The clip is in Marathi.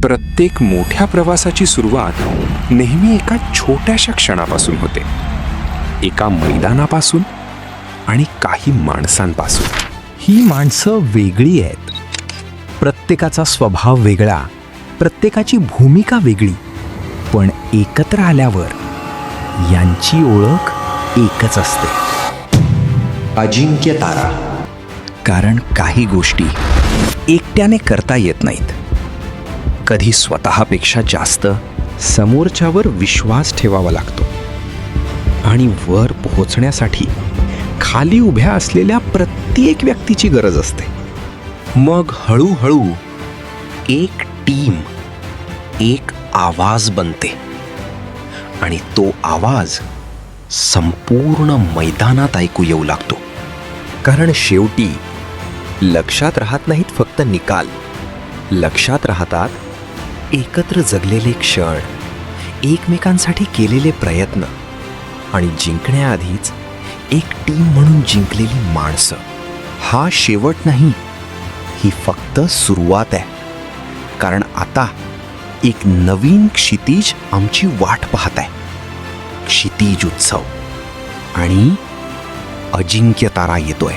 प्रत्येक मोठ्या प्रवासाची सुरुवात नेहमी एका छोट्याशा क्षणापासून होते. एका मैदानापासून आणि काही माणसांपासून. ही माणसं वेगळी आहेत. प्रत्येकाचा स्वभाव वेगळा, प्रत्येकाची भूमिका वेगळी, पण एकत्र आल्यावर यांची ओळख एकच असते. अजिंक्य तारा. कारण काही गोष्टी एकट्याने करता येत नाहीत. कधी स्वतःपेक्षा जास्त समोरच्यावर विश्वास ठेवावा लागतो आणि वर पोहोचण्यासाठी खाली उभ्या असलेल्या प्रत्येक व्यक्तीची गरज असते. मग हळूहळू एक टीम, एक आवाज बनते आणि तो आवाज संपूर्ण मैदानात ऐकू येऊ लागतो. कारण शेवटी लक्षात राहत नाहीत फक्त निकाल, लक्षात राहतात एकत्र जगलेले क्षण, एकमेकांसाठी केलेले प्रयत्न आणि जिंकण्याआधीच एक टीम म्हणून जिंकलेली माणसं. हा शेवट नाही, ही फक्त सुरुवात आहे. कारण आता एक नवीन क्षितिज आमची वाट पाहत आहे. क्षितिज उत्सव आणि अजिंक्य तारा येतोय.